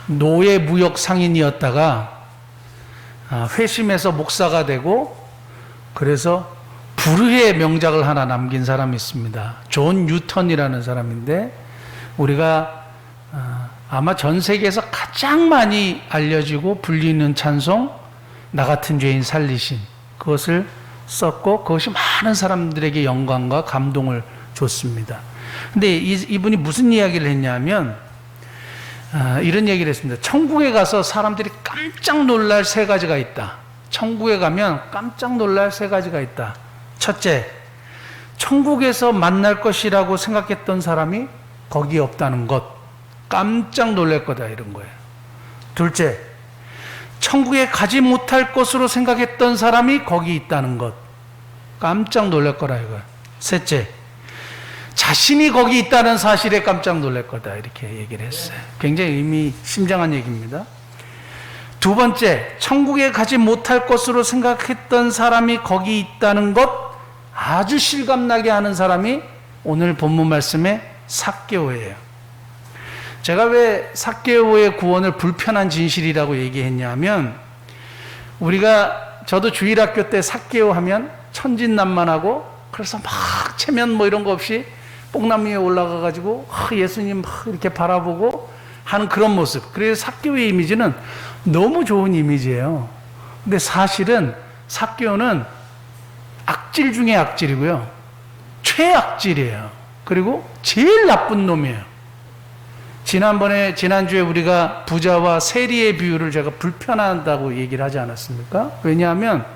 노예 무역 상인이었다가 회심해서 목사가 되고, 그래서 불후의 명작을 하나 남긴 사람이 있습니다. 존 뉴턴이라는 사람인데, 우리가 아마 전 세계에서 가장 많이 알려지고 불리는 찬송, 나 같은 죄인 살리신, 그것을 썼고, 그것이 많은 사람들에게 영광과 감동을 줬습니다. 근데 이분이 무슨 이야기를 했냐면, 이런 얘기를 했습니다. 천국에 가서 사람들이 깜짝 놀랄 세 가지가 있다. 천국에 가면 깜짝 놀랄 세 가지가 있다. 첫째, 천국에서 만날 것이라고 생각했던 사람이 거기에 없다는 것. 깜짝 놀랄 거다, 이런 거예요. 둘째, 천국에 가지 못할 것으로 생각했던 사람이 거기 있다는 것. 깜짝 놀랄 거라, 이거예요. 셋째, 자신이 거기 있다는 사실에 깜짝 놀랄 거다, 이렇게 얘기를 했어요. 굉장히 의미심장한 얘기입니다. 두 번째, 천국에 가지 못할 것으로 생각했던 사람이 거기 있다는 것, 아주 실감나게 하는 사람이 오늘 본문 말씀의 삭개오예요. 제가 왜 삭개오의 구원을 불편한 진실이라고 얘기했냐면, 저도 주일학교 때 삭개오 하면 천진난만하고, 그래서 막 체면 뭐 이런 거 없이 뽕나무 위에 올라가가지고 예수님 막 이렇게 바라보고 하는 그런 모습. 그래서 삭개오의 이미지는 너무 좋은 이미지예요. 근데 사실은 삭개오는 악질 중에 악질이고요, 최악질이에요. 그리고 제일 나쁜 놈이에요. 지난주에 우리가 부자와 세리의 비유를 제가 불편하다고 얘기를 하지 않았습니까? 왜냐하면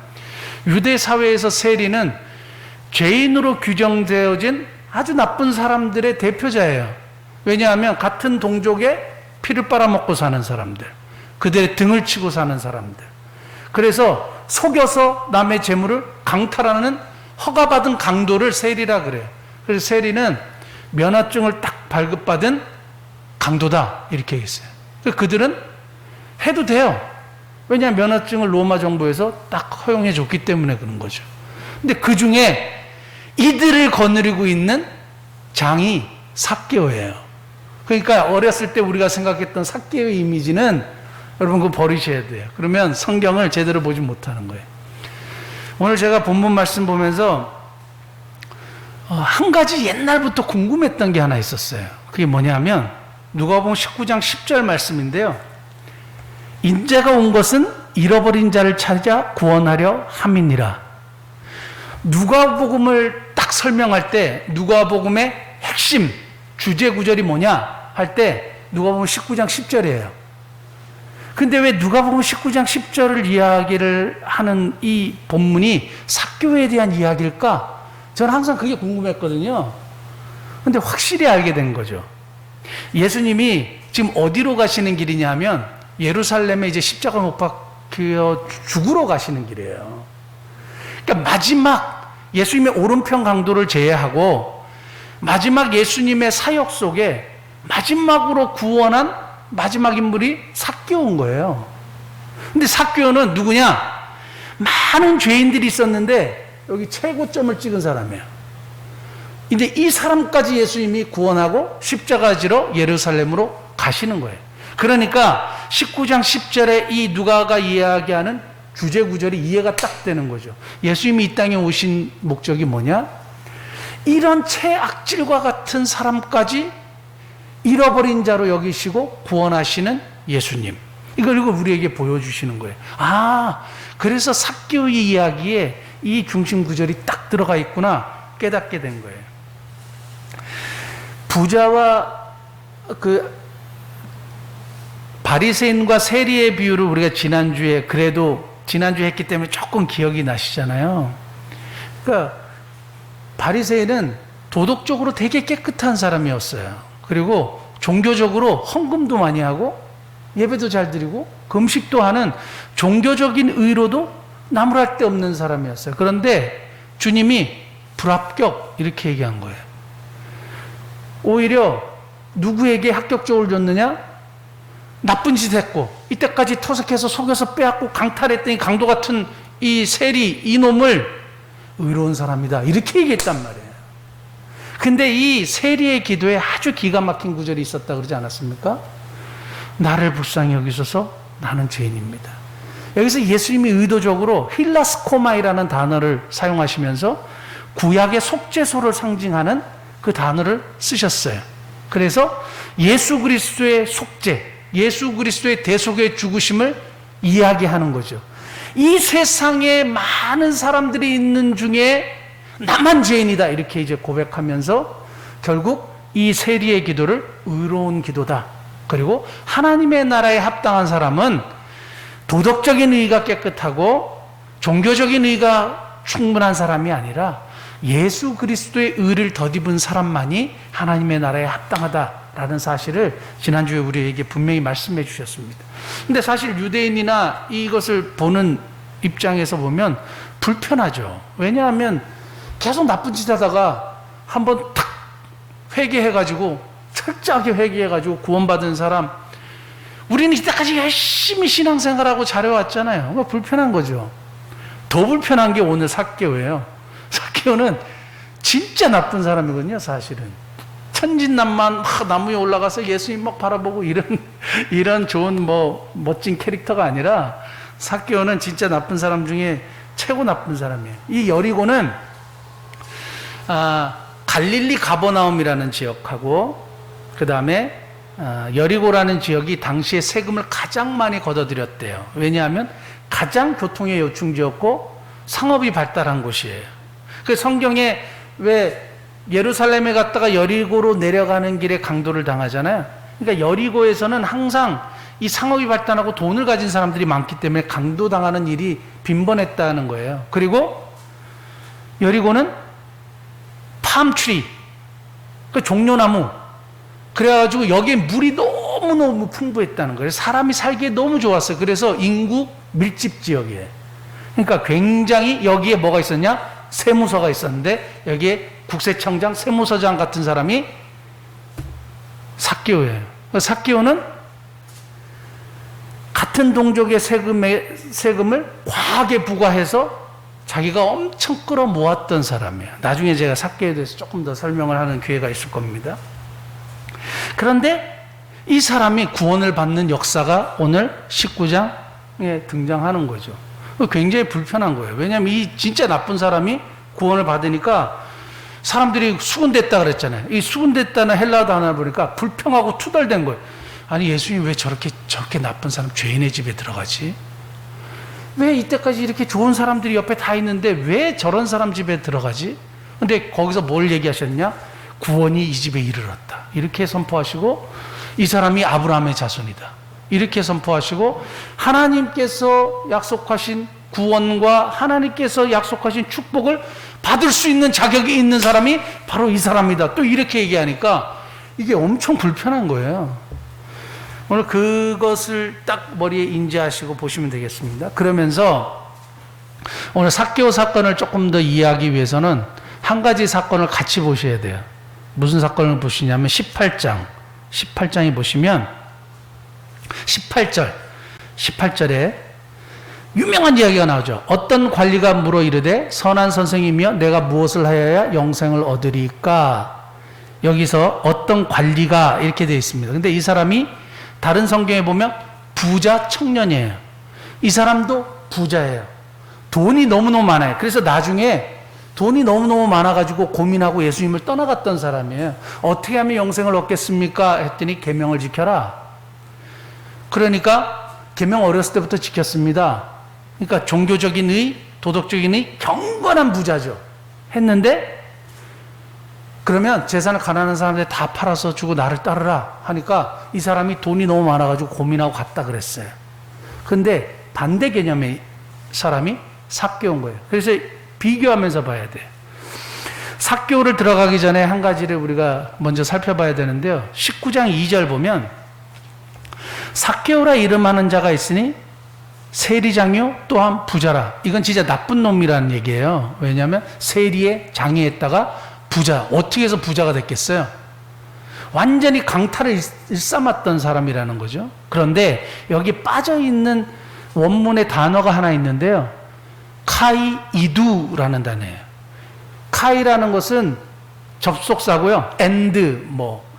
유대 사회에서 세리는 죄인으로 규정되어진 아주 나쁜 사람들의 대표자예요. 왜냐하면 같은 동족의 피를 빨아먹고 사는 사람들, 그들의 등을 치고 사는 사람들, 그래서 속여서 남의 재물을 강탈하는 허가받은 강도를 세리라 그래요. 그래서 세리는 면허증을 딱 발급받은 강도다, 이렇게 했어요. 그들은 해도 돼요. 왜냐하면 면허증을 로마 정부에서 딱 허용해 줬기 때문에 그런 거죠. 근데 그 중에 이들을 거느리고 있는 장이 삭개오예요. 그러니까 어렸을 때 우리가 생각했던 삭개오의 이미지는 여러분 그거 버리셔야 돼요. 그러면 성경을 제대로 보지 못하는 거예요. 오늘 제가 본문 말씀 보면서 한 가지 옛날부터 궁금했던 게 하나 있었어요. 그게 뭐냐면 누가복음 19장 10절 말씀인데요. 인자가 온 것은 잃어버린 자를 찾아 구원하려 함이니라. 누가복음을 딱 설명할 때 누가복음의 핵심 주제 구절이 뭐냐 할 때 누가복음 19장 10절이에요. 근데 왜 누가복음 19장 10절을 이야기를 하는 이 본문이 삭개오에 대한 이야기일까? 저는 항상 그게 궁금했거든요. 근데 확실히 알게 된 거죠. 예수님이 지금 어디로 가시는 길이냐면 예루살렘에 이제 십자가 못 박혀 죽으러 가시는 길이에요. 그러니까 마지막 예수님의 오른편 강도를 제외하고 마지막 예수님의 사역 속에 마지막으로 구원한 마지막 인물이 삭개오인 거예요. 근데 삭개오는 누구냐? 많은 죄인들이 있었는데 여기 최고점을 찍은 사람이에요. 근데 이 사람까지 예수님이 구원하고 십자가 지러 예루살렘으로 가시는 거예요. 그러니까 19장 10절에 이 누가가 이야기하는 주제 구절이 이해가 딱 되는 거죠. 예수님이 이 땅에 오신 목적이 뭐냐? 이런 최악질과 같은 사람까지 잃어버린 자로 여기시고 구원하시는 예수님. 이걸 우리에게 보여주시는 거예요. 그래서 삭개오의 이야기에 이 중심 구절이 딱 들어가 있구나 깨닫게 된 거예요. 부자와 그 바리새인과 세리의 비유를 우리가 지난주에 했기 때문에 조금 기억이 나시잖아요. 그러니까 바리새인은 도덕적으로 되게 깨끗한 사람이었어요. 그리고 종교적으로 헌금도 많이 하고 예배도 잘 드리고 금식도 하는 종교적인 의로도 나무랄 데 없는 사람이었어요. 그런데 주님이 불합격 이렇게 얘기한 거예요. 오히려 누구에게 합격적을 줬느냐? 나쁜 짓 했고 이때까지 토색해서 속여서 빼앗고 강탈했더니 강도 같은 이 세리 이놈을 의로운 사람이다 이렇게 얘기했단 말이에요. 근데 이 세리의 기도에 아주 기가 막힌 구절이 있었다 그러지 않았습니까? 나를 불쌍히 여기소서 나는 죄인입니다. 여기서 예수님이 의도적으로 힐라스코마이라는 단어를 사용하시면서 구약의 속죄소를 상징하는 그 단어를 쓰셨어요. 그래서 예수 그리스도의 속죄, 예수 그리스도의 대속의 죽으심을 이야기하는 거죠. 이 세상에 많은 사람들이 있는 중에 나만 죄인이다 이렇게 이제 고백하면서 결국 이 세리의 기도를 의로운 기도다. 그리고 하나님의 나라에 합당한 사람은 도덕적인 의가 깨끗하고 종교적인 의가 충분한 사람이 아니라 예수 그리스도의 의를 덧입은 사람만이 하나님의 나라에 합당하다라는 사실을 지난주에 우리에게 분명히 말씀해 주셨습니다. 근데 사실 유대인이나 이것을 보는 입장에서 보면 불편하죠. 왜냐하면 계속 나쁜 짓 하다가 한번 탁 회개해가지고 철저하게 회개해가지고 구원받은 사람, 우리는 이때까지 열심히 신앙생활하고 잘해왔잖아요. 그러니까 불편한 거죠. 더 불편한 게 오늘 삭개오예요. 삭개오는 진짜 나쁜 사람이거든요, 사실은. 천진난만 막 나무에 올라가서 예수님 막 바라보고 이런 좋은 멋진 캐릭터가 아니라 삭개오는 진짜 나쁜 사람 중에 최고 나쁜 사람이에요. 이 여리고는 갈릴리 가버나움이라는 지역하고 그 다음에 여리고라는 지역이 당시에 세금을 가장 많이 걷어들였대요. 왜냐하면 가장 교통의 요충지였고 상업이 발달한 곳이에요. 그 성경에 왜 예루살렘에 갔다가 여리고로 내려가는 길에 강도를 당하잖아요. 그러니까 여리고에서는 항상 이 상업이 발달하고 돈을 가진 사람들이 많기 때문에 강도당하는 일이 빈번했다는 거예요. 그리고 여리고는 팜트리, 그 종려나무, 그래가지고 여기에 물이 너무너무 풍부했다는 거예요. 사람이 살기에 너무 좋았어요. 그래서 인구 밀집 지역이에요. 그러니까 굉장히 여기에 뭐가 있었냐? 세무서가 있었는데 여기에 국세청장, 세무서장 같은 사람이 삭개오예요. 삭개오는 같은 동족의 세금을 과하게 부과해서 자기가 엄청 끌어모았던 사람이에요. 나중에 제가 삭개오에 대해서 조금 더 설명을 하는 기회가 있을 겁니다. 그런데 이 사람이 구원을 받는 역사가 오늘 19장에 등장하는 거죠. 굉장히 불편한 거예요. 왜냐하면 이 진짜 나쁜 사람이 구원을 받으니까 사람들이 수군댔다 그랬잖아요. 이 수군댔다는 헬라 단어를 보니까 불평하고 투덜댄 거예요. 아니 예수님 왜 저렇게 나쁜 사람 죄인의 집에 들어가지? 왜 이때까지 이렇게 좋은 사람들이 옆에 다 있는데 왜 저런 사람 집에 들어가지? 근데 거기서 뭘 얘기하셨냐? 구원이 이 집에 이르렀다. 이렇게 선포하시고 이 사람이 아브라함의 자손이다. 이렇게 선포하시고 하나님께서 약속하신 구원과 하나님께서 약속하신 축복을 받을 수 있는 자격이 있는 사람이 바로 이 사람이다. 또 이렇게 얘기하니까 이게 엄청 불편한 거예요. 오늘 그것을 딱 머리에 인지하시고 보시면 되겠습니다. 그러면서 오늘 삭개오 사건을 조금 더 이해하기 위해서는 한 가지 사건을 같이 보셔야 돼요. 무슨 사건을 보시냐면 18장에 보시면 18절에 유명한 이야기가 나오죠. 어떤 관리가 물어 이르되 선한 선생이며 내가 무엇을 하여야 영생을 얻으리까? 여기서 어떤 관리가 이렇게 되어 있습니다. 근데 이 사람이 다른 성경에 보면 부자 청년이에요. 이 사람도 부자예요. 돈이 너무너무 많아요. 그래서 나중에 돈이 너무너무 많아가지고 고민하고 예수님을 떠나갔던 사람이에요. 어떻게 하면 영생을 얻겠습니까? 했더니 계명을 지켜라. 그러니까 계명 어렸을 때부터 지켰습니다. 그러니까 종교적인 의, 도덕적인 의, 경건한 부자죠. 했는데 그러면 재산을 가난한 사람들 다 팔아서 주고 나를 따르라 하니까 이 사람이 돈이 너무 많아가지고 고민하고 갔다 그랬어요. 근데 반대 개념의 사람이 삭개오인 거예요. 그래서 비교하면서 봐야 돼요. 삭개오를 들어가기 전에 한 가지를 우리가 먼저 살펴봐야 되는데요. 19장 2절 보면 삭개오라 이름하는 자가 있으니 세리장요 또한 부자라. 이건 진짜 나쁜 놈이라는 얘기예요. 왜냐하면 세리에 장애했다가 부자, 어떻게 해서 부자가 됐겠어요? 완전히 강탈을 일삼았던 사람이라는 거죠. 그런데 여기 빠져있는 원문의 단어가 하나 있는데요. 카이 이두라는 단어예요. 카이라는 것은 접속사고요. and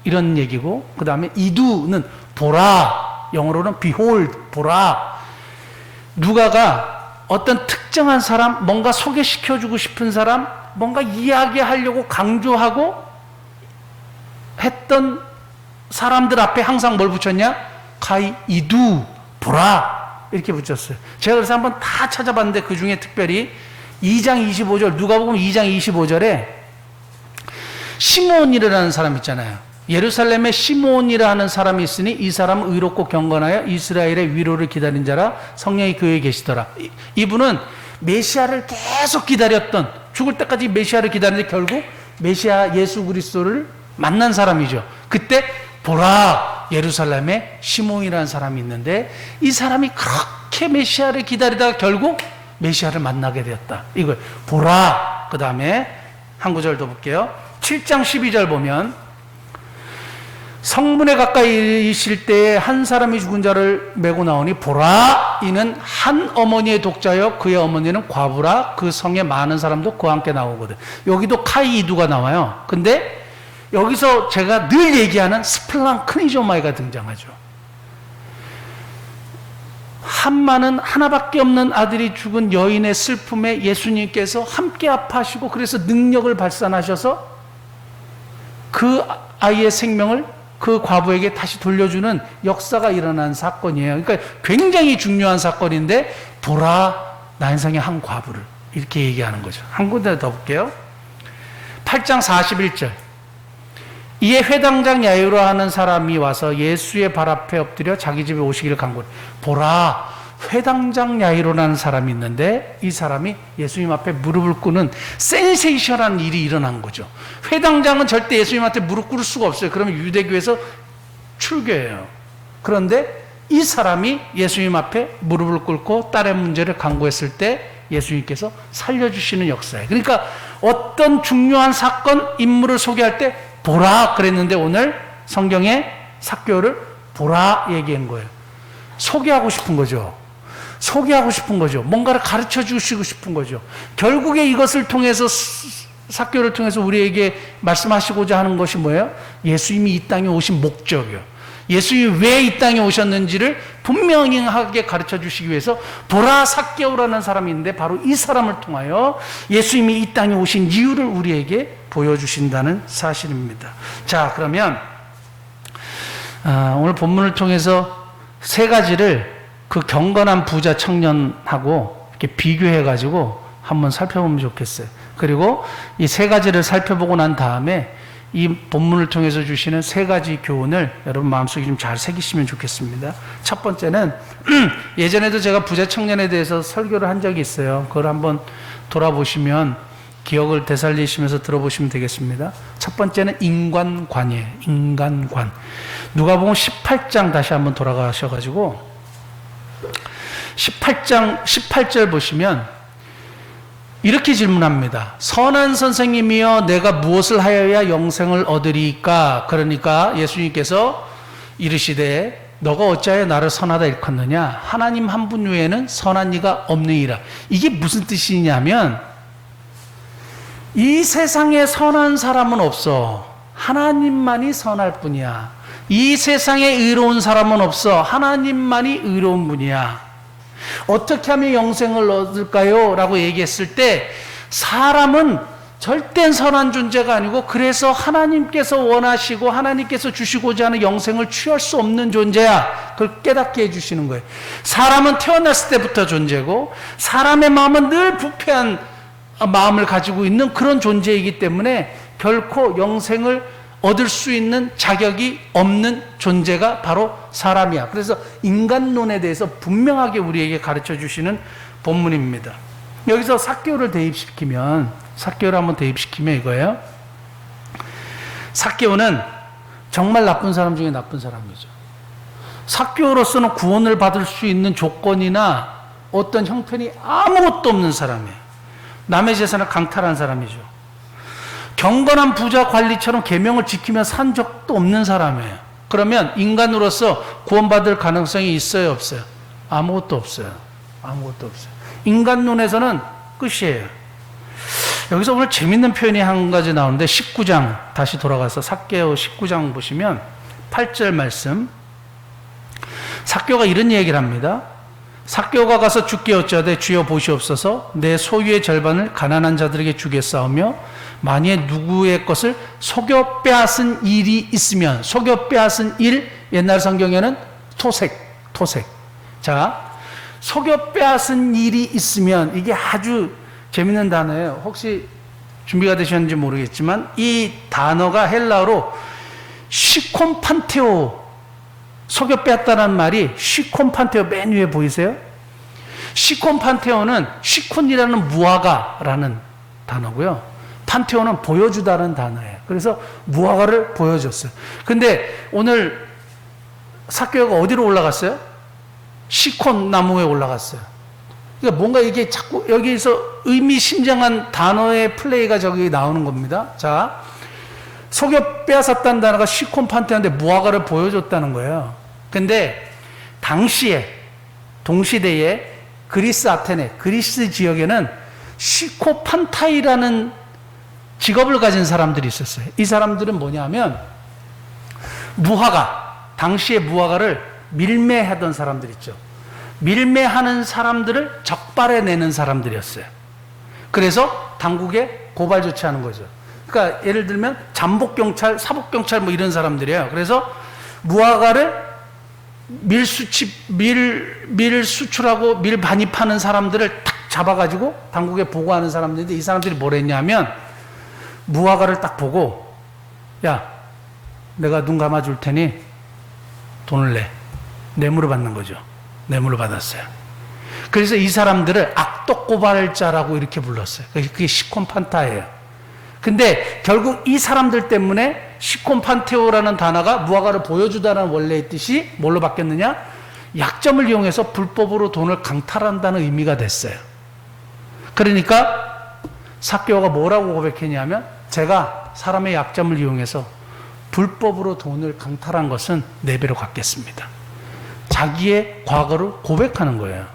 이런 얘기고 그 다음에 이두는 보라 영어로는 behold, 보라. 누가가 어떤 특정한 사람, 뭔가 소개시켜주고 싶은 사람, 뭔가 이야기하려고 강조하고 했던 사람들 앞에 항상 뭘 붙였냐? 카이, 이두, 보라. 이렇게 붙였어요. 제가 그래서 한번 다 찾아봤는데 그 중에 특별히 2장 25절, 누가복음 2장 25절에 시몬이라는 사람 있잖아요. 예루살렘에 시몬이라는 사람이 있으니 이 사람은 의롭고 경건하여 이스라엘의 위로를 기다린 자라 성령이 그에게 계시더라. 이분은 메시아를 계속 기다렸던, 죽을 때까지 메시아를 기다리는데 결국 메시아 예수 그리스도를 만난 사람이죠. 그때 보라, 예루살렘에 시몬이라는 사람이 있는데 이 사람이 그렇게 메시아를 기다리다가 결국 메시아를 만나게 되었다. 이걸 보라. 그 다음에 한 구절 더 볼게요. 7장 12절 보면 성문에 가까이 있을 때에 한 사람이 죽은 자를 메고 나오니 보라, 이는 한 어머니의 독자여 그의 어머니는 과부라. 그 성에 많은 사람도 그와 함께 나오거든. 여기도 카이이두가 나와요. 근데 여기서 제가 늘 얘기하는 스플랑크니조마이가 등장하죠. 한마는 하나밖에 없는 아들이 죽은 여인의 슬픔에 예수님께서 함께 아파하시고 그래서 능력을 발산하셔서 그 아이의 생명을 그 과부에게 다시 돌려주는 역사가 일어난 사건이에요. 그러니까 굉장히 중요한 사건인데 보라, 나 인생의 한 과부를 이렇게 얘기하는 거죠. 한 군데 더 볼게요. 8장 41절. 이에 회당장 야이로 하는 사람이 와서 예수의 발 앞에 엎드려 자기 집에 오시기를 간구해. 보라, 회당장 야이로라는 사람이 있는데 이 사람이 예수님 앞에 무릎을 꿇는 센세이션한 일이 일어난 거죠. 회당장은 절대 예수님한테 무릎 꿇을 수가 없어요. 그러면 유대교에서 출교해요. 그런데 이 사람이 예수님 앞에 무릎을 꿇고 딸의 문제를 간구했을 때 예수님께서 살려주시는 역사예요. 그러니까 어떤 중요한 사건, 인물을 소개할 때 보라 그랬는데 오늘 성경에 삭개오를 보라 얘기한 거예요. 소개하고 싶은 거죠. 소개하고 싶은 거죠. 뭔가를 가르쳐 주시고 싶은 거죠. 결국에 이것을 통해서 삭개오를 통해서 우리에게 말씀하시고자 하는 것이 뭐예요? 예수님이 이 땅에 오신 목적이요. 예수님이 왜 이 땅에 오셨는지를 분명하게 가르쳐 주시기 위해서 보라, 삭개오라는 사람이 있는데 바로 이 사람을 통하여 예수님이 이 땅에 오신 이유를 우리에게 보여주신다는 사실입니다. 자, 그러면 오늘 본문을 통해서 세 가지를 그 경건한 부자 청년하고 이렇게 비교해가지고 한번 살펴보면 좋겠어요. 그리고 이 세 가지를 살펴보고 난 다음에 이 본문을 통해서 주시는 세 가지 교훈을 여러분 마음속에 좀 잘 새기시면 좋겠습니다. 첫 번째는 예전에도 제가 부자 청년에 대해서 설교를 한 적이 있어요. 그걸 한번 돌아보시면 기억을 되살리시면서 들어보시면 되겠습니다. 첫 번째는 인간관이에요. 인간관. 누가복음 18장 다시 한번 돌아가셔가지고 18장 18절 보시면 이렇게 질문합니다. 선한 선생님이여 내가 무엇을 하여야 영생을 얻으리까? 그러니까 예수님께서 이르시되 너가 어찌하여 나를 선하다 일컫느냐? 하나님 한 분 외에는 선한 이가 없느니라. 이게 무슨 뜻이냐면 이 세상에 선한 사람은 없어. 하나님만이 선할 뿐이야. 이 세상에 의로운 사람은 없어. 하나님만이 의로운 분이야. 어떻게 하면 영생을 얻을까요? 라고 얘기했을 때 사람은 절대 선한 존재가 아니고 그래서 하나님께서 원하시고 하나님께서 주시고자 하는 영생을 취할 수 없는 존재야. 그걸 깨닫게 해주시는 거예요. 사람은 태어났을 때부터 존재고 사람의 마음은 늘 부패한 마음을 가지고 있는 그런 존재이기 때문에 결코 영생을 얻을 수 있는 자격이 없는 존재가 바로 사람이야. 그래서 인간론에 대해서 분명하게 우리에게 가르쳐 주시는 본문입니다. 여기서 삭개오를 대입시키면, 삭개오를 한번 대입시키면 이거예요. 삭개오는 정말 나쁜 사람 중에 나쁜 사람이죠. 삭개오로서는 구원을 받을 수 있는 조건이나 어떤 형편이 아무것도 없는 사람이에요. 남의 재산을 강탈한 사람이죠. 경건한 부자 관리처럼 계명을 지키며 산 적도 없는 사람이에요. 그러면 인간으로서 구원받을 가능성이 있어요, 없어요? 아무것도 없어요. 아무것도 없어요. 인간론에서는 끝이에요. 여기서 오늘 재밌는 표현이 한 가지 나오는데 19장 다시 돌아가서 삭개오 19장 보시면 8절 말씀 삭개오가 이런 얘기를 합니다. 삭개오가 가서 주께 어찌하되 주여 보시옵소서 내 소유의 절반을 가난한 자들에게 주겠사오며 만일 누구의 것을 속여 빼앗은 일이 있으면, 속여 빼앗은 일, 옛날 성경에는 토색. 자, 속여 빼앗은 일이 있으면, 이게 아주 재밌는 단어예요. 혹시 준비가 되셨는지 모르겠지만 이 단어가 헬라어로 시콘판테오, 속여 빼앗다는 말이 시콘판테오, 맨 위에 보이세요? 시콘판테오는 시콘이라는 무화과라는 단어고요. 판테오는 보여주다는 단어예요. 그래서 무화과를 보여줬어요. 근데 오늘 삭개오가 어디로 올라갔어요? 시콘 나무에 올라갔어요. 그러니까 뭔가 이게 자꾸 여기서 의미심장한 단어의 플레이가 저기 나오는 겁니다. 자, 속여 빼앗았다는 단어가 시콘판테오인데 무화과를 보여줬다는 거예요. 근데 당시에, 동시대에 그리스 아테네, 그리스 지역에는 시코판타이라는 직업을 가진 사람들이 있었어요. 이 사람들은 뭐냐면 무화과, 당시에 무화과를 밀매하던 사람들 있죠. 밀매하는 사람들을 적발해내는 사람들이었어요. 그래서 당국에 고발 조치하는 거죠. 그러니까 예를 들면 잠복경찰, 사복경찰 뭐 이런 사람들이에요. 그래서 무화과를 밀 수출하고 밀 반입하는 사람들을 딱 잡아가지고 당국에 보고하는 사람들인데, 이 사람들이 뭘 했냐면 무화과를 딱 보고, 야, 내가 눈 감아줄 테니 돈을 내. 뇌물을 받는 거죠. 뇌물을 받았어요. 그래서 이 사람들을 악독고발자라고 이렇게 불렀어요. 그게 시콘판타예요. 근데 결국 이 사람들 때문에 시콘판테오라는 단어가 무화과를 보여주다는 원래의 뜻이 뭘로 바뀌었느냐? 약점을 이용해서 불법으로 돈을 강탈한다는 의미가 됐어요. 그러니까 삭개오가 뭐라고 고백했냐면, 제가 사람의 약점을 이용해서 불법으로 돈을 강탈한 것은 4배로 갚겠습니다. 자기의 과거를 고백하는 거예요.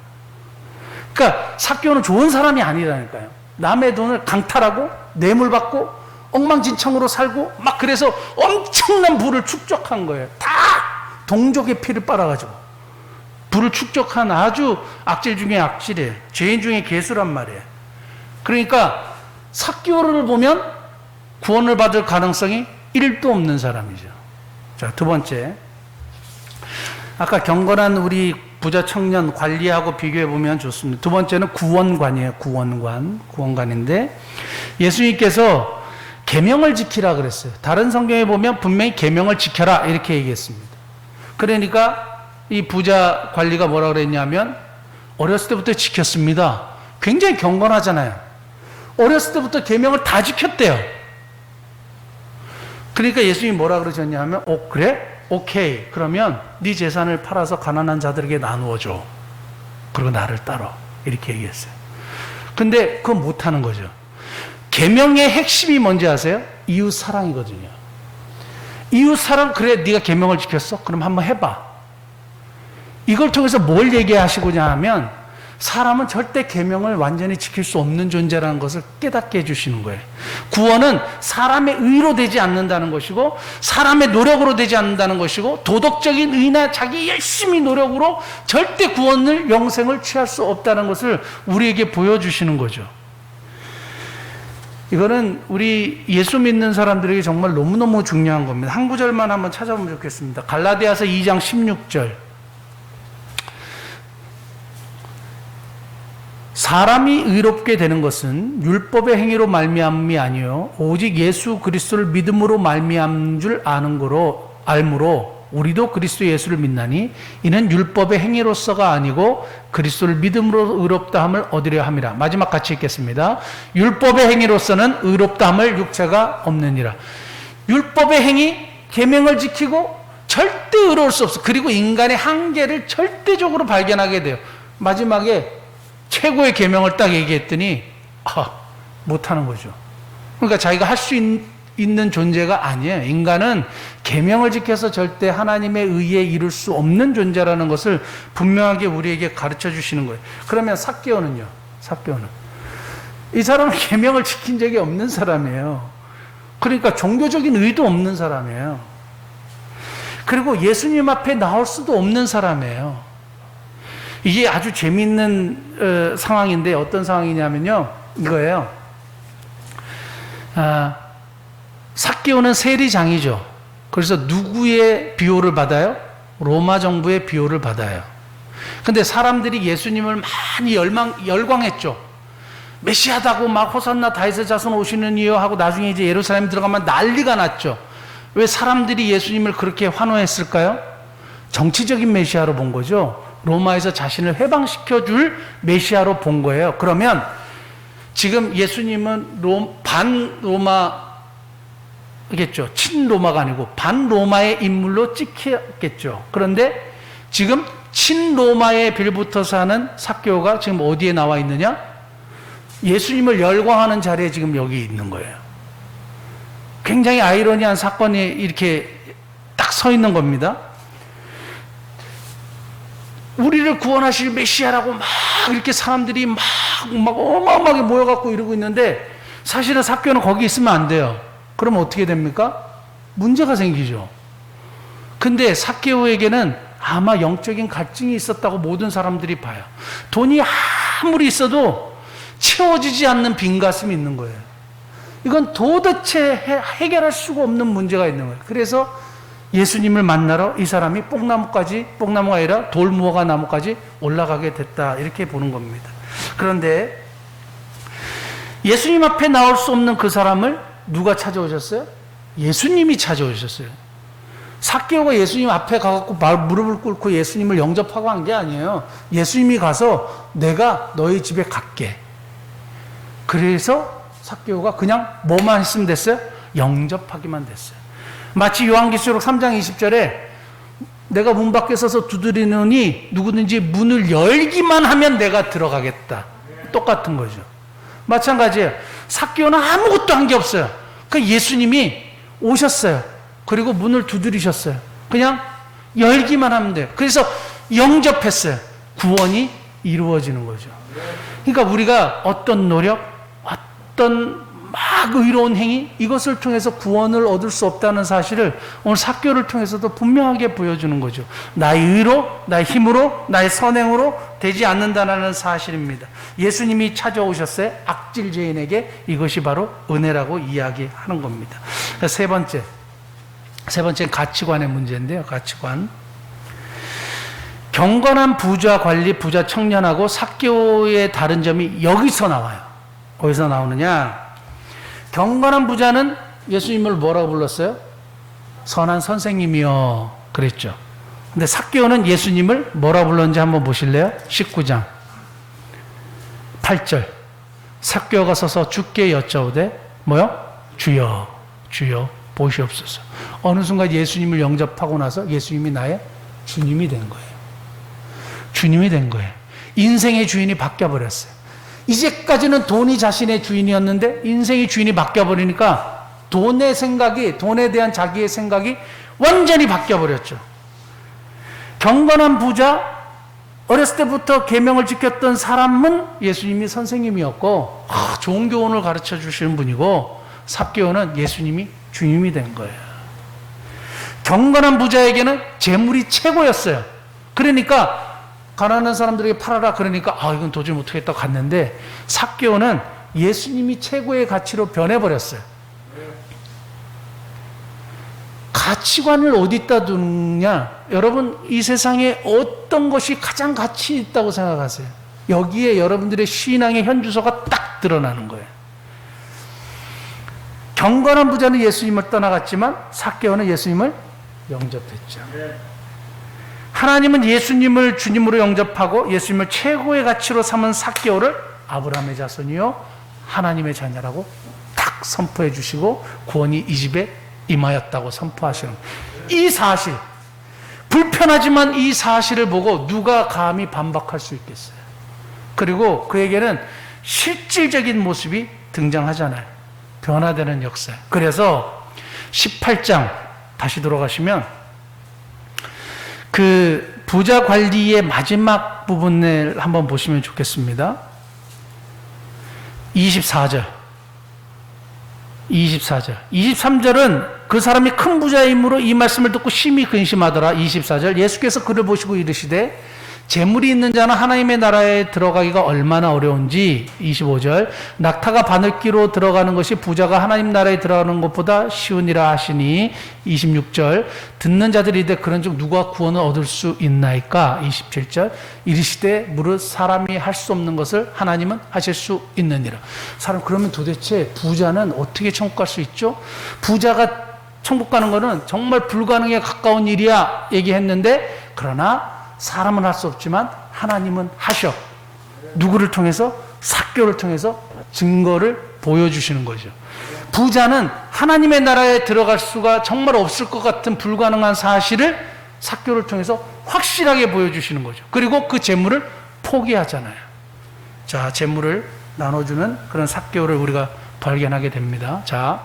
그러니까 삭개오는 좋은 사람이 아니라니까요. 남의 돈을 강탈하고 뇌물 받고 엉망진창으로 살고 막, 그래서 엄청난 부를 축적한 거예요. 다 동족의 피를 빨아가지고 부를 축적한 아주 악질 중에 악질이에요. 죄인 중에 괴수란 말이에요. 그러니까 삭개오를 보면 구원을 받을 가능성이 1도 없는 사람이죠. 자, 두 번째, 아까 경건한 우리 부자 청년 관리하고 비교해 보면 좋습니다. 두 번째는 구원관이에요. 구원관인데, 예수님께서 계명을 지키라 그랬어요. 다른 성경에 보면 분명히 계명을 지켜라 이렇게 얘기했습니다. 그러니까 이 부자 관리가 뭐라 그랬냐면, 어렸을 때부터 지켰습니다. 굉장히 경건하잖아요. 어렸을 때부터 계명을 다 지켰대요. 그러니까 예수님이 뭐라 그러셨냐 하면, 그래? 오케이. 그러면 네 재산을 팔아서 가난한 자들에게 나누어 줘. 그리고 나를 따라. 이렇게 얘기했어요. 근데 그건 못하는 거죠. 계명의 핵심이 뭔지 아세요? 이웃 사랑이거든요. 이웃 사랑, 그래 네가 계명을 지켰어? 그럼 한번 해봐. 이걸 통해서 뭘 얘기하시고자 하면, 사람은 절대 계명을 완전히 지킬 수 없는 존재라는 것을 깨닫게 해주시는 거예요. 구원은 사람의 의로 되지 않는다는 것이고, 사람의 노력으로 되지 않는다는 것이고, 도덕적인 의나 자기 열심히 노력으로 절대 구원을, 영생을 취할 수 없다는 것을 우리에게 보여주시는 거죠. 이거는 우리 예수 믿는 사람들에게 정말 너무너무 중요한 겁니다. 한 구절만 한번 찾아보면 좋겠습니다. 갈라디아서 2장 16절. 사람이 의롭게 되는 것은 율법의 행위로 말미암음이 아니요 오직 예수 그리스도를 믿음으로 말미암은 줄 아는 거로 알므로 우리도 그리스도 예수를 믿나니 이는 율법의 행위로서가 아니고 그리스도를 믿음으로 의롭다함을 얻으려 함이라. 마지막 같이 읽겠습니다. 율법의 행위로서는 의롭다함을 육체가 없느니라. 율법의 행위, 계명을 지키고 절대 의로울 수 없어. 그리고 인간의 한계를 절대적으로 발견하게 돼요. 마지막에 최고의 계명을 딱 얘기했더니 못하는 거죠. 그러니까 자기가 할 수 있는 존재가 아니에요. 인간은 계명을 지켜서 절대 하나님의 의에 이룰 수 없는 존재라는 것을 분명하게 우리에게 가르쳐 주시는 거예요. 그러면 삭개오는요? 삭개오는 이 사람은 계명을 지킨 적이 없는 사람이에요. 그러니까 종교적인 의도 없는 사람이에요. 그리고 예수님 앞에 나올 수도 없는 사람이에요. 이게 아주 재미있는 상황인데 어떤 상황이냐면요. 이거예요. 삭개오는 세리장이죠. 그래서 누구의 비호를 받아요? 로마 정부의 비호를 받아요. 근데 사람들이 예수님을 많이 열광했죠. 메시아다고 막 호산나 다윗의 자손 오시는 이여 하고 나중에 이제 예루살렘 들어가면 난리가 났죠. 왜 사람들이 예수님을 그렇게 환호했을까요? 정치적인 메시아로 본 거죠. 로마에서 자신을 해방시켜줄 메시아로 본 거예요. 그러면 지금 예수님은 반로마겠죠. 친로마가 아니고 반로마의 인물로 찍혔겠죠. 그런데 지금 친로마의 빌부터 사는 삭개오가 지금 어디에 나와 있느냐? 예수님을 열광하는 자리에 지금 여기 있는 거예요. 굉장히 아이러니한 사건이 이렇게 딱 서 있는 겁니다. 우리를 구원하실 메시아라고 막 이렇게 사람들이 막 어마어마하게 모여갖고 이러고 있는데 사실은 삭개오는 거기 있으면 안 돼요. 그럼 어떻게 됩니까? 문제가 생기죠. 근데 삭개오에게는 아마 영적인 갈증이 있었다고 모든 사람들이 봐요. 돈이 아무리 있어도 채워지지 않는 빈 가슴이 있는 거예요. 이건 도대체 해결할 수가 없는 문제가 있는 거예요. 그래서 예수님을 만나러 이 사람이 뽕나무가 아니라 돌무화과 나무까지 올라가게 됐다. 이렇게 보는 겁니다. 그런데 예수님 앞에 나올 수 없는 그 사람을 누가 찾아오셨어요? 예수님이 찾아오셨어요. 삭개오가 예수님 앞에 가갖고 무릎을 꿇고 예수님을 영접하고 한 게 아니에요. 예수님이 가서 내가 너희 집에 갈게. 그래서 삭개오가 그냥 뭐만 했으면 됐어요? 영접하기만 됐어요. 마치 요한계시록 3장 20절에 내가 문 밖에 서서 두드리느니 누구든지 문을 열기만 하면 내가 들어가겠다. 똑같은 거죠. 마찬가지예요. 삭개오는 아무것도 한 게 없어요. 그 예수님이 오셨어요. 그리고 문을 두드리셨어요. 그냥 열기만 하면 돼요. 그래서 영접했어요. 구원이 이루어지는 거죠. 그러니까 우리가 어떤 노력, 어떤 막 의로운 행위, 이것을 통해서 구원을 얻을 수 없다는 사실을 오늘 삭개오를 통해서도 분명하게 보여주는 거죠. 나의 의로, 나의 힘으로, 나의 선행으로 되지 않는다는 사실입니다. 예수님이 찾아오셨어요. 악질 죄인에게 이것이 바로 은혜라고 이야기하는 겁니다. 세 번째는 가치관의 문제인데요. 가치관. 경건한 부자 관리, 부자 청년하고 삭개오의 다른 점이 여기서 나와요. 어디서 나오느냐? 경건한 부자는 예수님을 뭐라고 불렀어요? 선한 선생님이요. 그랬죠. 근데 삭개오는 예수님을 뭐라고 불렀는지 한번 보실래요? 19장 8절. 삭개오가 서서 주께 여짜오되 뭐요? 주여, 주여 보시옵소서. 어느 순간 예수님을 영접하고 나서 예수님이 나의 주님이 된 거예요. 주님이 된 거예요. 인생의 주인이 바뀌어버렸어요. 이제까지는 돈이 자신의 주인이었는데 인생의 주인이 바뀌어버리니까 돈의 생각이, 돈에 대한 자기의 생각이 완전히 바뀌어버렸죠. 경건한 부자, 어렸을 때부터 계명을 지켰던 사람은 예수님이 선생님이었고 좋은 교훈을 가르쳐 주시는 분이고, 삭개오는 예수님이 주님이 된 거예요. 경건한 부자에게는 재물이 최고였어요. 그러니까 가난한 사람들에게 팔아라 그러니까 이건 도저히 못하겠다고 갔는데, 삭개오는 예수님이 최고의 가치로 변해버렸어요. 가치관을 어디다 두느냐? 여러분, 이 세상에 어떤 것이 가장 가치 있다고 생각하세요? 여기에 여러분들의 신앙의 현주소가 딱 드러나는 거예요. 경건한 부자는 예수님을 떠나갔지만 삭개오는 예수님을 영접했죠. 하나님은 예수님을 주님으로 영접하고 예수님을 최고의 가치로 삼은 삭개오를 아브라함의 자손이요 하나님의 자녀라고 딱 선포해 주시고 구원이 이 집에 임하였다고 선포하시는 이 사실, 불편하지만 이 사실을 보고 누가 감히 반박할 수 있겠어요? 그리고 그에게는 실질적인 모습이 등장하잖아요. 변화되는 역사. 그래서 18장 다시 돌아가시면 그 부자 관리의 마지막 부분을 한번 보시면 좋겠습니다. 24절. 23절은 그 사람이 큰 부자이므로 이 말씀을 듣고 심히 근심하더라. 24절 예수께서 그를 보시고 이르시되 재물이 있는 자는 하나님의 나라에 들어가기가 얼마나 어려운지. 25절 낙타가 바늘기로 들어가는 것이 부자가 하나님 나라에 들어가는 것보다 쉬우니라 하시니. 26절 듣는 자들이 이르되 그런즉 누가 구원을 얻을 수 있나이까. 27절 이르시되 무릇 사람이 할 수 없는 것을 하나님은 하실 수 있느니라. 사람 그러면 도대체 부자는 어떻게 천국 갈 수 있죠? 부자가 천국 가는 거는 정말 불가능에 가까운 일이야 얘기했는데, 그러나 사람은 할 수 없지만 하나님은 하셔. 누구를 통해서? 삭개오를 통해서 증거를 보여주시는 거죠. 부자는 하나님의 나라에 들어갈 수가 정말 없을 것 같은 불가능한 사실을 삭개오를 통해서 확실하게 보여주시는 거죠. 그리고 그 재물을 포기하잖아요. 자, 재물을 나눠주는 그런 삭개오를 우리가 발견하게 됩니다. 자,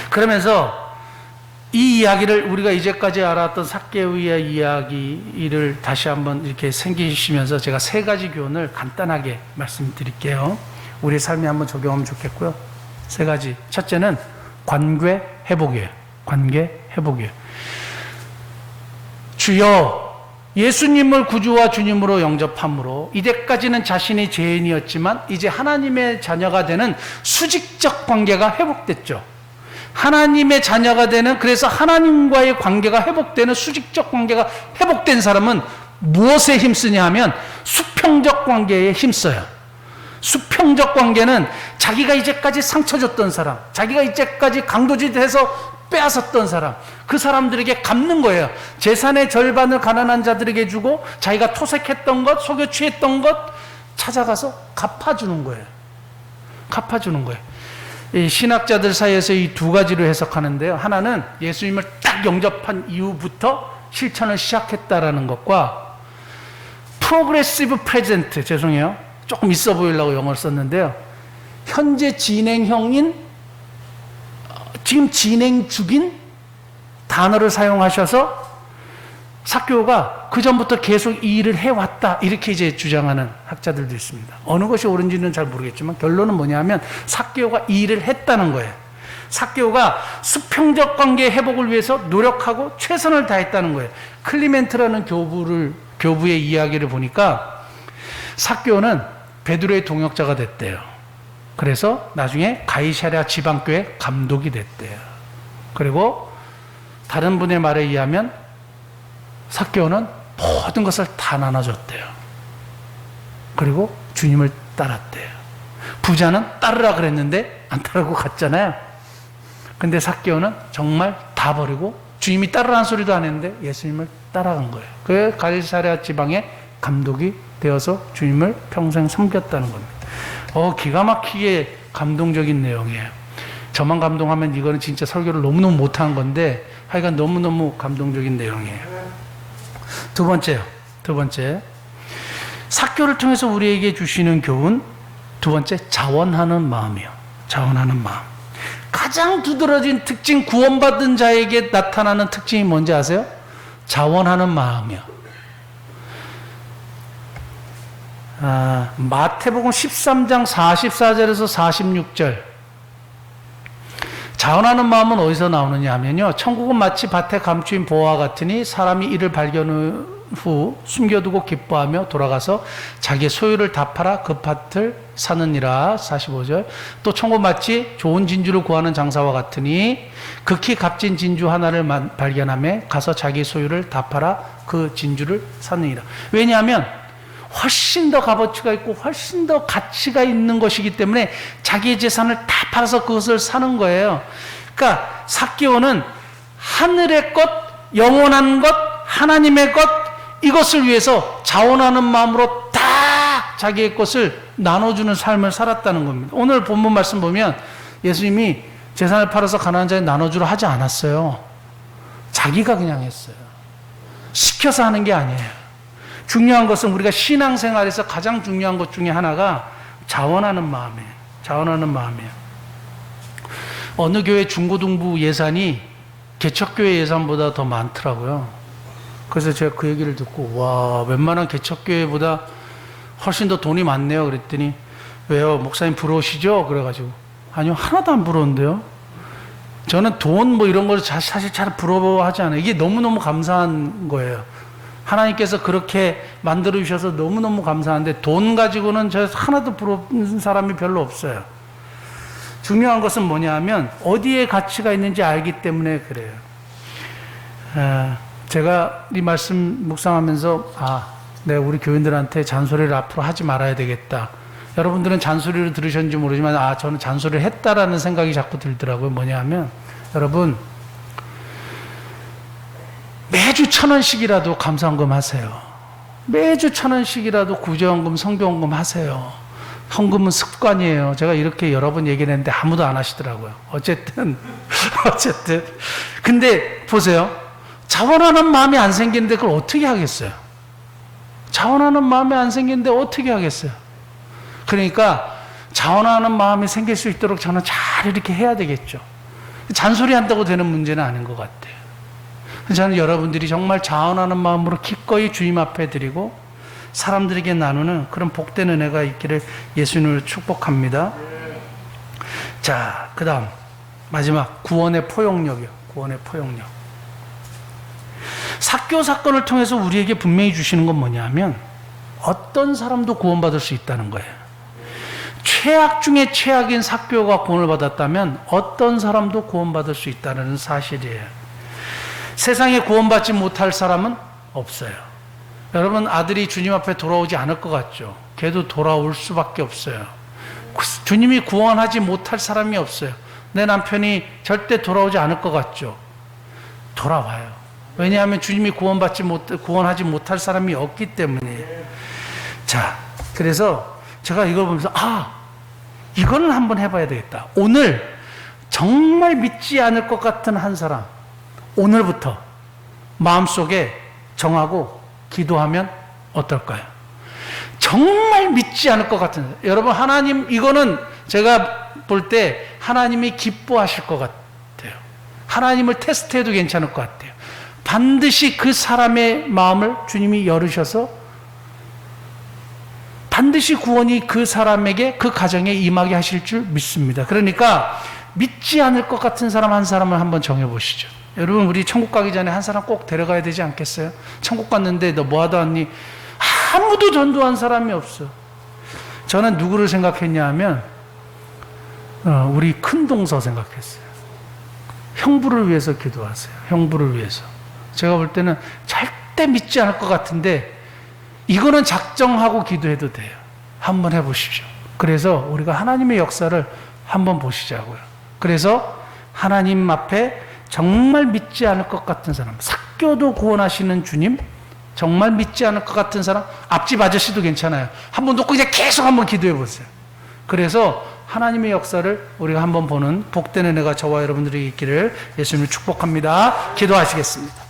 그러면서 이 이야기를 우리가 이제까지 알았던 삭개오의 이야기를 다시 한번 이렇게 생기시면서 제가 세 가지 교훈을 간단하게 말씀드릴게요. 우리 삶에 한번 적용하면 좋겠고요. 세 가지. 첫째는 관계 회복이에요. 관계 회복이에요. 주여, 예수님을 구주와 주님으로 영접함으로 이때까지는 자신이 죄인이었지만 이제 하나님의 자녀가 되는 수직적 관계가 회복됐죠. 하나님의 자녀가 되는, 그래서 하나님과의 관계가 회복되는 수직적 관계가 회복된 사람은 무엇에 힘쓰냐 하면 수평적 관계에 힘써요. 수평적 관계는 자기가 이제까지 상처 줬던 사람, 자기가 이제까지 강도질해서 빼앗았던 사람, 그 사람들에게 갚는 거예요. 재산의 절반을 가난한 자들에게 주고 자기가 토색했던 것, 속여 취했던 것 찾아가서 갚아주는 거예요. 갚아주는 거예요. 이 신학자들 사이에서 이 두 가지로 해석하는데요. 하나는 예수님을 딱 영접한 이후부터 실천을 시작했다라는 것과 progressive present, 죄송해요. 조금 있어 보이려고 영어를 썼는데요. 현재 진행형인, 지금 진행 중인 단어를 사용하셔서 삭개오가 그 전부터 계속 이 일을 해왔다, 이렇게 이제 주장하는 학자들도 있습니다. 어느 것이 옳은지는 잘 모르겠지만 결론은 뭐냐면 삭개오가 이 일을 했다는 거예요. 삭개오가 수평적 관계 회복을 위해서 노력하고 최선을 다했다는 거예요. 클리멘트라는 교부의 이야기를 보니까 삭개오는 베드로의 동역자가 됐대요. 그래서 나중에 가이사랴 지방교회 감독이 됐대요. 그리고 다른 분의 말에 의하면 삭개오는 모든 것을 다 나눠줬대요. 그리고 주님을 따랐대요. 부자는 따르라 그랬는데 안 따르고 갔잖아요. 근데 삭개오는 정말 다 버리고 주님이 따르라는 소리도 안 했는데 예수님을 따라간 거예요. 그 가이사랴 지방의 감독이 되어서 주님을 평생 섬겼다는 겁니다. 기가 막히게 감동적인 내용이에요. 저만 감동하면 이거는 진짜 설교를 너무너무 못한 건데 하여간 너무너무 감동적인 내용이에요. 두 번째. 삭개오를 통해서 우리에게 주시는 교훈, 두 번째, 자원하는 마음이요. 자원하는 마음. 가장 두드러진 특징, 구원받은 자에게 나타나는 특징이 뭔지 아세요? 자원하는 마음이요. 마태복음 13장 44절에서 46절. 자원하는 마음은 어디서 나오느냐 하면요, 천국은 마치 밭에 감추인 보화와 같으니 사람이 이를 발견 후 숨겨두고 기뻐하며 돌아가서 자기의 소유를 다 팔아 그 밭을 사느니라. 45절. 또 천국 마치 좋은 진주를 구하는 장사와 같으니 극히 값진 진주 하나를 발견하며 가서 자기 소유를 다 팔아 그 진주를 사느니라. 왜냐하면 훨씬 더 값어치가 있고 훨씬 더 가치가 있는 것이기 때문에 자기의 재산을 다 팔아서 그것을 사는 거예요. 그러니까 삭개오는 하늘의 것, 영원한 것, 하나님의 것, 이것을 위해서 자원하는 마음으로 다 자기의 것을 나눠주는 삶을 살았다는 겁니다. 오늘 본문 말씀 보면 예수님이 재산을 팔아서 가난한 자에 나눠주라 하지 않았어요. 자기가 그냥 했어요. 시켜서 하는 게 아니에요. 중요한 것은 우리가 신앙생활에서 가장 중요한 것 중에 하나가 자원하는 마음이에요. 자원하는 마음이에요. 어느 교회 중고등부 예산이 개척교회 예산보다 더 많더라고요. 그래서 제가 그 얘기를 듣고, 와, 웬만한 개척교회보다 훨씬 더 돈이 많네요. 그랬더니, 왜요? 목사님 부러우시죠? 그래가지고, 아니요, 하나도 안 부러운데요. 저는 돈 뭐 이런 걸 사실 잘 부러워하지 않아요. 이게 너무너무 감사한 거예요. 하나님께서 그렇게 만들어 주셔서 너무너무 감사한데 돈 가지고는 저 하나도 부러운 사람이 별로 없어요. 중요한 것은 뭐냐 하면 어디에 가치가 있는지 알기 때문에 그래요. 제가 이 말씀 묵상하면서 내가 우리 교인들한테 잔소리를 앞으로 하지 말아야 되겠다. 여러분들은 잔소리를 들으셨는지 모르지만 저는 잔소리를 했다라는 생각이 자꾸 들더라고요. 뭐냐 하면 여러분 매주 1,000원씩이라도 감사헌금 하세요. 매주 1,000원씩이라도 구제헌금, 성교헌금 하세요. 헌금은 습관이에요. 제가 이렇게 여러 번 얘기를 했는데 아무도 안 하시더라고요. 어쨌든 근데 보세요. 자원하는 마음이 안 생기는데 그걸 어떻게 하겠어요? 자원하는 마음이 안 생기는데 어떻게 하겠어요? 그러니까 자원하는 마음이 생길 수 있도록 저는 잘 이렇게 해야 되겠죠. 잔소리 한다고 되는 문제는 아닌 것 같아요. 저는 여러분들이 정말 자원하는 마음으로 기꺼이 주님 앞에 드리고 사람들에게 나누는 그런 복된 은혜가 있기를 예수님을 축복합니다. 자, 그 다음 마지막 구원의 포용력이요. 구원의 포용력. 삭개오 사건을 통해서 우리에게 분명히 주시는 건 뭐냐면 어떤 사람도 구원받을 수 있다는 거예요. 최악 중에 최악인 삭개오가 구원을 받았다면 어떤 사람도 구원받을 수 있다는 사실이에요. 세상에 구원받지 못할 사람은 없어요. 여러분 아들이 주님 앞에 돌아오지 않을 것 같죠? 걔도 돌아올 수밖에 없어요. 주님이 구원하지 못할 사람이 없어요. 내 남편이 절대 돌아오지 않을 것 같죠? 돌아와요. 왜냐하면 주님이 구원하지 못할 사람이 없기 때문이에요. 자, 그래서 제가 이걸 보면서 이거는 한번 해봐야 되겠다. 오늘 정말 믿지 않을 것 같은 한 사람, 오늘부터 마음속에 정하고 기도하면 어떨까요? 정말 믿지 않을 것 같은, 여러분 하나님, 이거는 제가 볼 때 하나님이 기뻐하실 것 같아요. 하나님을 테스트해도 괜찮을 것 같아요. 반드시 그 사람의 마음을 주님이 열으셔서 반드시 구원이 그 사람에게, 그 가정에 임하게 하실 줄 믿습니다. 그러니까 믿지 않을 것 같은 사람 한 사람을 한번 정해보시죠. 여러분 우리 천국 가기 전에 한 사람 꼭 데려가야 되지 않겠어요? 천국 갔는데 너 뭐 하다 왔니? 아무도 전도한 사람이 없어. 저는 누구를 생각했냐 하면 우리 큰동서 생각했어요. 형부를 위해서 기도하세요. 형부를 위해서. 제가 볼 때는 절대 믿지 않을 것 같은데 이거는 작정하고 기도해도 돼요. 한번 해보십시오. 그래서 우리가 하나님의 역사를 한번 보시자고요. 그래서 하나님 앞에 정말 믿지 않을 것 같은 사람, 삭개오도 구원하시는 주님, 정말 믿지 않을 것 같은 사람, 앞집 아저씨도 괜찮아요. 한번 놓고 이제 계속 한번 기도해 보세요. 그래서 하나님의 역사를 우리가 한번 보는 복된 은혜가 저와 여러분들이 있기를 예수님을 축복합니다. 기도하시겠습니다.